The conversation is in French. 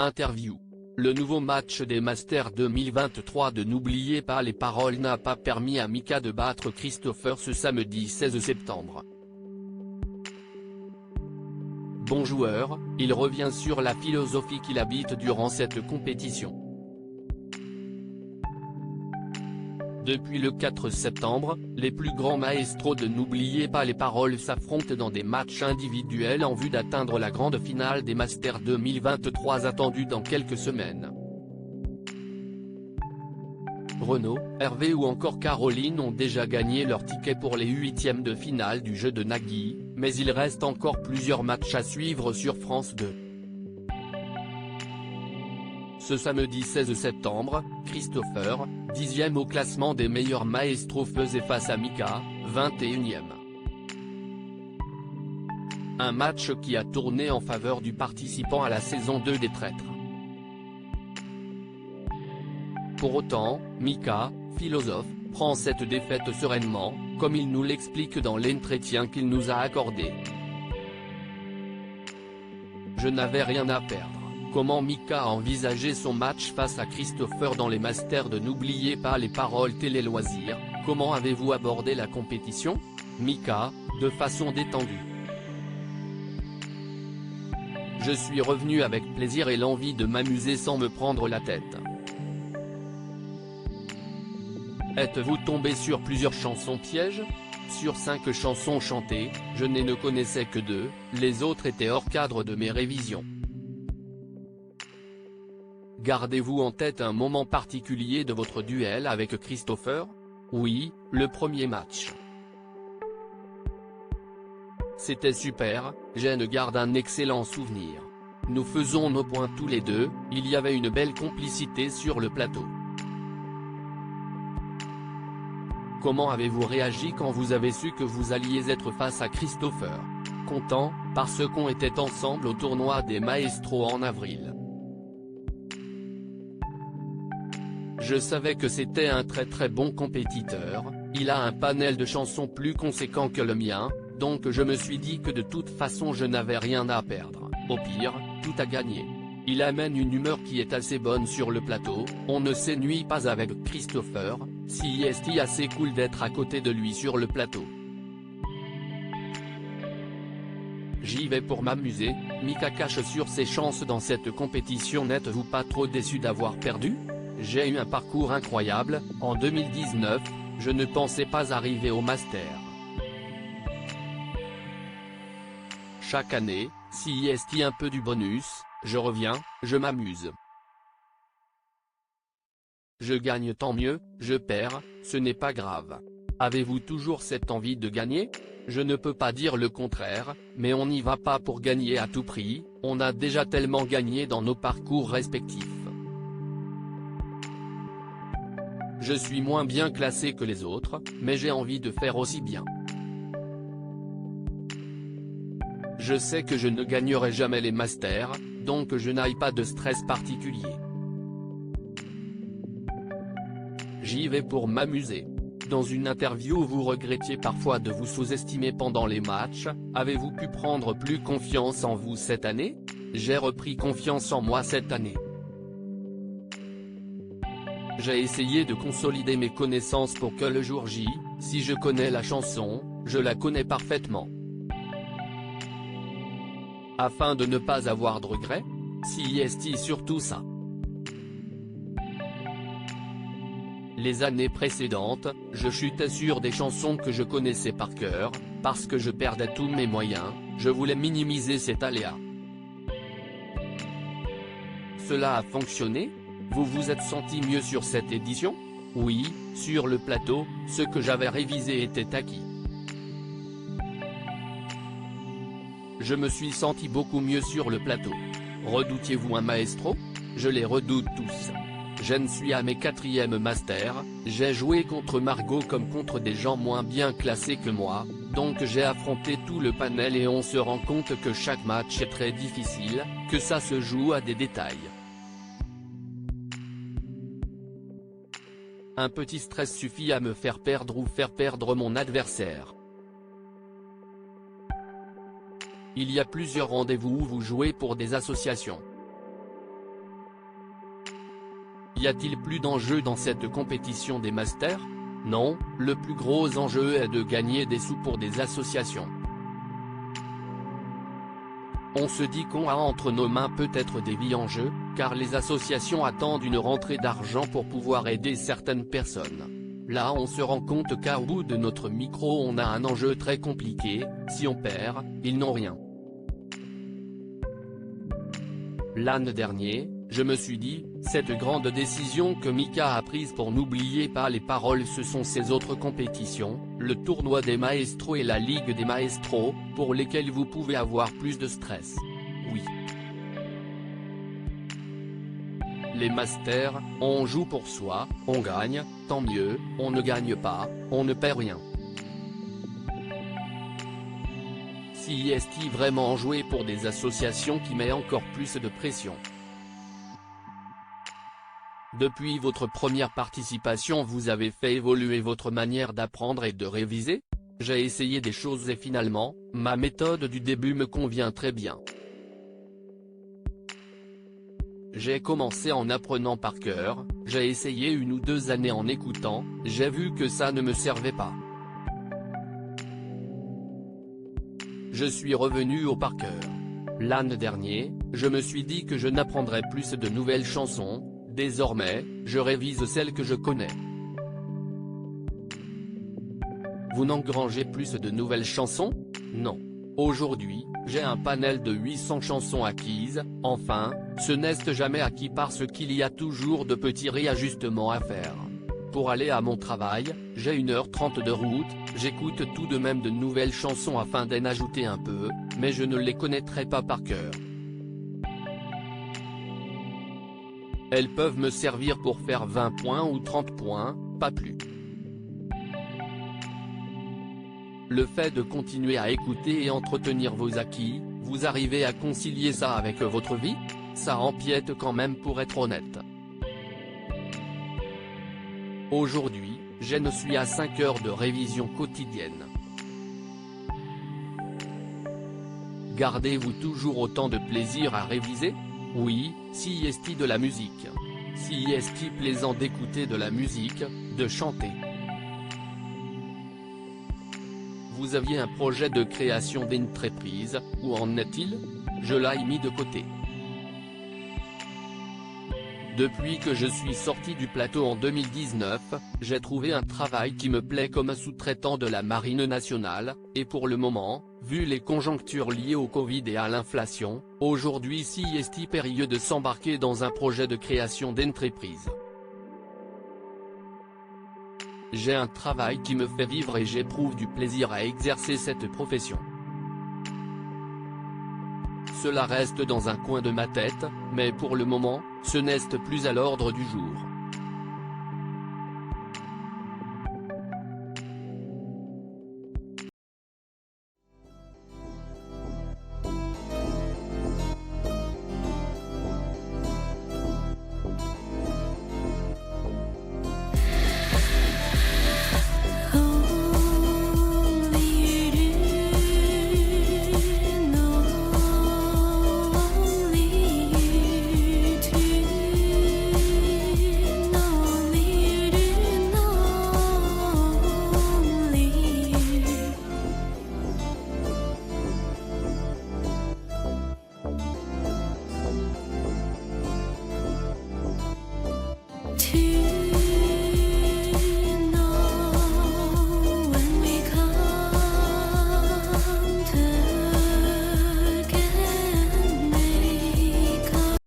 Interview. Le nouveau match des Masters 2023 de N'oubliez pas les paroles n'a pas permis à Mika de battre Christopher ce samedi 16 septembre. Bon joueur, il revient sur la philosophie qu'il habite durant cette compétition. Depuis le 4 septembre, les plus grands maestros de N'oubliez pas les paroles s'affrontent dans des matchs individuels en vue d'atteindre la grande finale des Masters 2023 attendue dans quelques semaines. Renaud, Hervé ou encore Caroline ont déjà gagné leur ticket pour les huitièmes de finale du jeu de Nagui, mais il reste encore plusieurs matchs à suivre sur France 2. Ce samedi 16 septembre, Christopher, 10e au classement des meilleurs maestros faisait face à Mika, 21e. Un match qui a tourné en faveur du participant à la saison 2 des Traîtres. Pour autant, Mika, philosophe, prend cette défaite sereinement, comme il nous l'explique dans l'entretien qu'il nous a accordé. Je n'avais rien à perdre. Comment Mika a envisagé son match face à Christopher dans les Masters de N'oubliez pas les paroles télé loisirs, comment avez-vous abordé la compétition? Mika, de façon détendue. Je suis revenu avec plaisir et l'envie de m'amuser sans me prendre la tête. Êtes-vous tombé sur plusieurs chansons pièges? Sur 5 chansons chantées, je ne connaissais que 2, les autres étaient hors cadre de mes révisions. Gardez-vous en tête un moment particulier de votre duel avec Christopher? Oui, le premier match. C'était super, j'en garde un excellent souvenir. Nous faisons nos points tous les deux, il y avait une belle complicité sur le plateau. Comment avez-vous réagi quand vous avez su que vous alliez être face à Christopher? Content, parce qu'on était ensemble au tournoi des Maestros en avril. Je savais que c'était un très bon compétiteur, il a un panel de chansons plus conséquent que le mien, donc je me suis dit que de toute façon je n'avais rien à perdre, au pire, tout à gagner. Il amène une humeur qui est assez bonne sur le plateau, on ne s'ennuie pas avec Christopher, si c'est assez cool d'être à côté de lui sur le plateau. J'y vais pour m'amuser, Mika cache sur ses chances dans cette compétition. N'êtes-vous pas trop déçu d'avoir perdu? J'ai eu un parcours incroyable, en 2019, je ne pensais pas arriver au Master. Chaque année, si est un peu du bonus, je reviens, je m'amuse. Je gagne tant mieux, je perds, ce n'est pas grave. Avez-vous toujours cette envie de gagner? Je ne peux pas dire le contraire, mais on n'y va pas pour gagner à tout prix, on a déjà tellement gagné dans nos parcours respectifs. Je suis moins bien classé que les autres, mais j'ai envie de faire aussi bien. Je sais que je ne gagnerai jamais les Masters, donc je n'ai pas de stress particulier. J'y vais pour m'amuser. Dans une interview où vous regrettiez parfois de vous sous-estimer pendant les matchs, avez-vous pu prendre plus confiance en vous cette année? J'ai repris confiance en moi cette année. J'ai essayé de consolider mes connaissances pour que le jour J, si je connais la chanson, je la connais parfaitement. Afin de ne pas avoir de regrets? Si est surtout ça. Les années précédentes, je chutais sur des chansons que je connaissais par cœur, parce que je perdais tous mes moyens, je voulais minimiser cet aléa. Cela a fonctionné? Vous vous êtes senti mieux sur cette édition? Oui, sur le plateau, ce que j'avais révisé était acquis. Je me suis senti beaucoup mieux sur le plateau. Redoutiez-vous un maestro? Je les redoute tous. Je suis à mes 4e Masters, j'ai joué contre Margot comme contre des gens moins bien classés que moi, donc j'ai affronté tout le panel et on se rend compte que chaque match est très difficile, que ça se joue à des détails. Un petit stress suffit à me faire perdre ou faire perdre mon adversaire. Il y a plusieurs rendez-vous où vous jouez pour des associations. Y a-t-il plus d'enjeux dans cette compétition des masters? Non, le plus gros enjeu est de gagner des sous pour des associations. On se dit qu'on a entre nos mains peut-être des vies en jeu, car les associations attendent une rentrée d'argent pour pouvoir aider certaines personnes. Là on se rend compte qu'au bout de notre micro on a un enjeu très compliqué, si on perd, ils n'ont rien. L'année dernière, je me suis dit, cette grande décision que Mika a prise pour n'oublier pas les paroles, ce sont ces autres compétitions, le tournoi des maestros et la ligue des maestros, pour lesquels vous pouvez avoir plus de stress. Oui. Les masters, on joue pour soi, on gagne, tant mieux, on ne gagne pas, on ne perd rien. Si est-il vraiment joué pour des associations qui met encore plus de pression? Depuis votre première participation vous avez fait évoluer votre manière d'apprendre et de réviser? J'ai essayé des choses et finalement, ma méthode du début me convient très bien. J'ai commencé en apprenant par cœur, j'ai essayé 1 ou 2 années en écoutant, j'ai vu que ça ne me servait pas. Je suis revenu au par cœur. L'année dernière, je me suis dit que je n'apprendrais plus de nouvelles chansons, désormais, je révise celles que je connais. Vous n'engrangez plus de nouvelles chansons? Non. Aujourd'hui, j'ai un panel de 800 chansons acquises, enfin, ce n'est jamais acquis parce qu'il y a toujours de petits réajustements à faire. Pour aller à mon travail, j'ai 1h30 de route, j'écoute tout de même de nouvelles chansons afin d'en ajouter un peu, mais je ne les connaîtrai pas par cœur. Elles peuvent me servir pour faire 20 points ou 30 points, pas plus. Le fait de continuer à écouter et entretenir vos acquis, vous arrivez à concilier ça avec votre vie? Ça empiète quand même pour être honnête. Aujourd'hui, je suis à 5 heures de révision quotidienne. Gardez-vous toujours autant de plaisir à réviser? Oui, si est-il de la musique. Si est-il plaisant d'écouter de la musique, de chanter. Vous aviez un projet de création d'entreprise, où en est-il? Je l'ai mis de côté. Depuis que je suis sorti du plateau en 2019, j'ai trouvé un travail qui me plaît comme sous-traitant de la Marine nationale, et pour le moment, vu les conjonctures liées au Covid et à l'inflation, aujourd'hui si est périlleux de s'embarquer dans un projet de création d'entreprise. J'ai un travail qui me fait vivre et j'éprouve du plaisir à exercer cette profession. Cela reste dans un coin de ma tête, mais pour le moment, ce n'est plus à l'ordre du jour.